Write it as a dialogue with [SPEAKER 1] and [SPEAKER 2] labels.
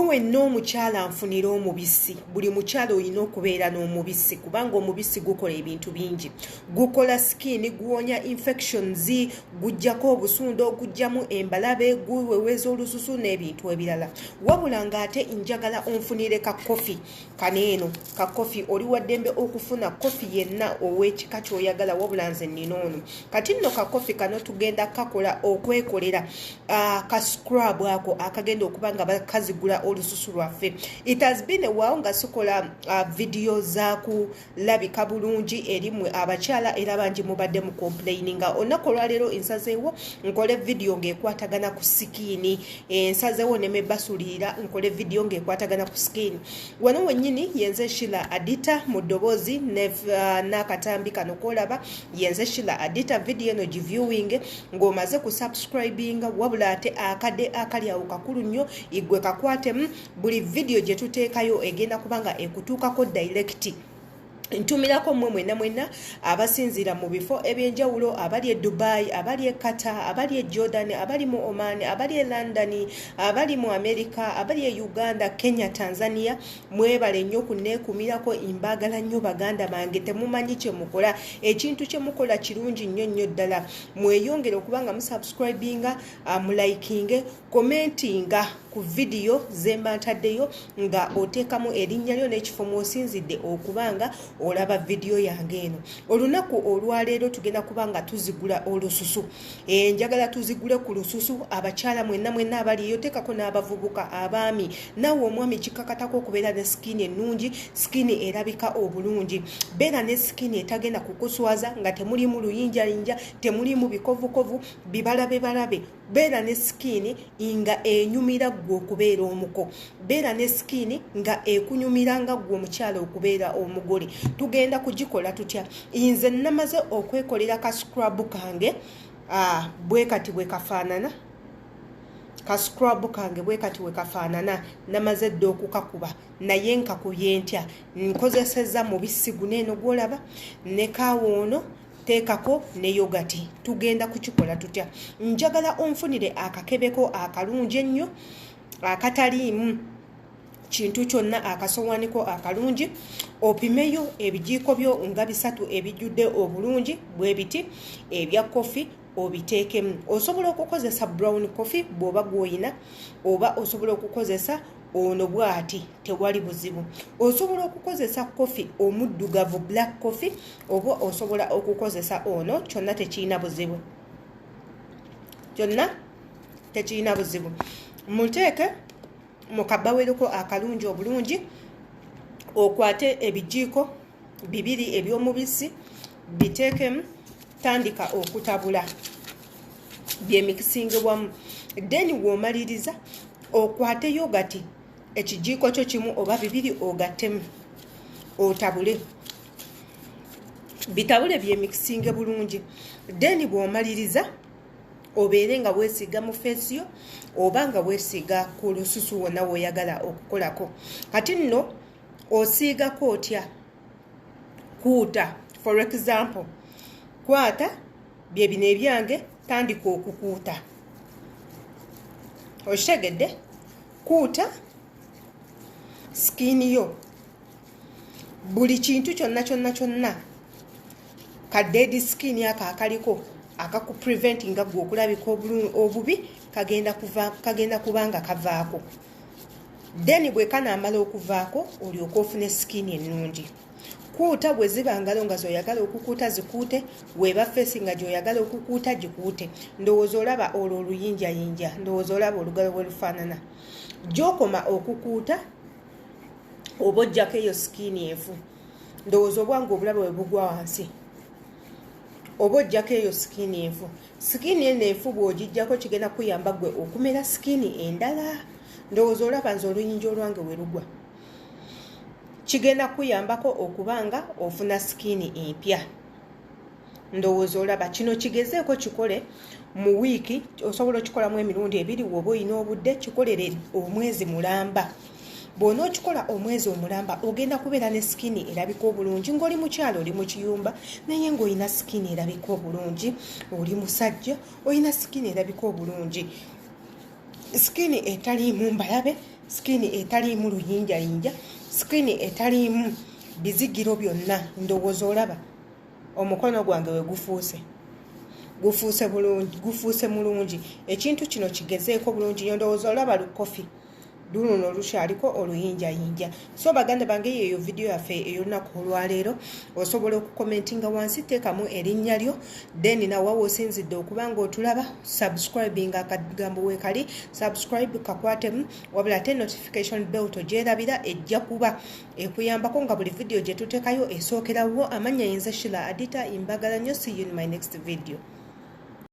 [SPEAKER 1] gwe n'omukyala nfunira omubisi buli mukyala olina okubeera n'omubisi kubanga omubisi gukola ebintu bingi gukola skin guwonya infections gujjako obusundo gujjamu embalabe guweweza olususu n'ebintu ebirala wabula ng'ate njagala onfunire ka kofi kaneeno ka kofi oli waddembe okufuna kofi yenna ow'ekika ky'oyagala wabula nze nnina ono kati nno ka kofi kano tugenda kakola okwekolera ka scrub ako akagenda okuba nga bakazigula olususu lwaffe. It has been a while nga sikola video za kulabika bulungi erimwe abakyala era bangi mubadde mu complaininga onako lwaleero ensazeewo nkole video ng'ekwatagana ku sikini ensazeewo ne mebasulira nkole video ng'ekwatagana ku sikini wano wennyini yenze Shila Adita mu ddoboozi n'akatambi kano kolaba yenze Shila Adita video no giviewing ng'omaze ku subscribinga wabula ate akadde akali awo kakulu nnyo igwe kakwatemu buli video gye tuteekayo egenda kubanga ekutuukako direct ntumirako mwena mwena abasinzira mu bifo ebyenjawulo abali e Dubai abali e Qatar abali e Jordan abali mu Oman abali e London abali mu America abali e Uganda Kenya Tanzania mwebale nnyo kuneekumirako imbagala nnyo baganda bange temumanyi kye mukola ekintu kye mukola kirungi nnyo nnyo ddala mweyongere okubanga musubscribinga mulikinge commentinga ku video zemba ntaddeyo nga oteekamu erinnya lyo n'ekifo mw'osinzidde okubanga olaba video yange eno olunaku olwaleero tugenda kubanga tuzigula olususu njagala tuzigule ku lususu abakyala mwenna abaliyo teekako n'abavubuka abaami nawe omwami kikakatako okubeera ne skin ennungi skin erabika obulungi beera ne skin etagenda kukuswaza nga temulimu luyinjayinja temulimu bikovukovu bibalabe beera ne skin nga enyumira gwe okubeera omuko beera ne skin nga ekunyumira nga gwe omukyala okubeera omugole tugenda kugikola tutya nze namaze okwekolera ka scrub kange bwekati bwekafaanana ka scrub kange bwekati bwekafaanana namaze dde okukakuba naye nkakubye ntya nkozeseza mubisi guneeno gwolaba ne kawoono teekako ne yogati tugenda kukikola tutya njagala onfunire akakebeko akalungi ennyo akataliimu kintu kyonna akasowaniko akalungi opimeyo ebijiiko byo nga 3 ebijjudde obulungi bwe biti ebya kofi obiteekemu osobola okukozesa brown coffee bw'oba gwoyina oba osobola okukozesa ono bwati tewali buzibu osobola okukozesa kofi omuddugavu black coffee oba osobola okukozesa ono kyonna tekiina buzibu muteeke mukabaweruko akalungi obulungi okwate ebijiiko 2 eby'omubisi biteekemu tandika okutabula byemikisingibwamu then w'omaliriza okwate yogati ekijiiko kyo kimu oba 2 ogattemu otabule bitabule byemikisinge bulungi then bw'omaliriza obeere nga weesiga mu feesi yo oba nga weesiga ku lususu wonna w'oyagala okukolako kati nno osiigako otya kuuta for example kwata bye bino ebyange tandika okukuuta okitegedde kuuta skin yo buli kintu kyonna ka dead skin aka akaliko akaku preventinga gwe okulabika obubi kagenda kubanga kavaako then bwe kanaamala okuvaako olyoka ofune skin ennungi kuuta bwe ziba ngalo nga zoyagala okukuuta zikuute weeba feesi nga gyoyagala okukuuta gikuute ndowooza olaba olwo oluyinjayinja ndowooza olaba olugalo bwe lufaanana gy'okoma okukuuta oba ojjako eyo skin enfu ndowooza obwange obulabe bwe bugwa wansi oba ojjako eyo skin enfu skin eno enfu bw'ogijjako kigenda kuyamba gwe okumera skin endala ndowooza olaba nze oluyinja olwange we lugwa kigenda kuyambako okubanga ofuna skin empya ndowooza olaba kino kigezeeko kikole mu wiiki osobola okikolamu emirundi 2 woba olina obudde kikolere omwezi mulamba bw'onookikola omwezi omulamba ogenda kubeera ne skin erabika obulungi ng'oli mukyalo oli mu kiyumba naye ng'olina skin erabika obulungi oli musajja olina skin erabika obulungi skin etaliimu mbalabe skin etaliimu luyinjayinja, skin etaliimu bizigiro byonna. Ndowooza olaba omukono gwange we gufuuse bulungi, gufuuse mulungi. Ekintu kino kigezeeko bulungi. Ndowooza olaba lukofi luno lukyaliko oluyinjayinja. So baganda bange, yeeyo video yaffe ey'olunaku olwaleero. Osobola okukomentinga wansi, teekamu erinnya lyo, then nawe wosinzidde okuba ng'otulaba subscribing akagambo weekali subscribe kakwatemu, wabula ate notification bell togyerabira, ejja kuba ekuyambako nga buli video gye tuteekayo esookerawo. Amannya yenze Sheila Adita, imbagala nnyo. See you in my next video.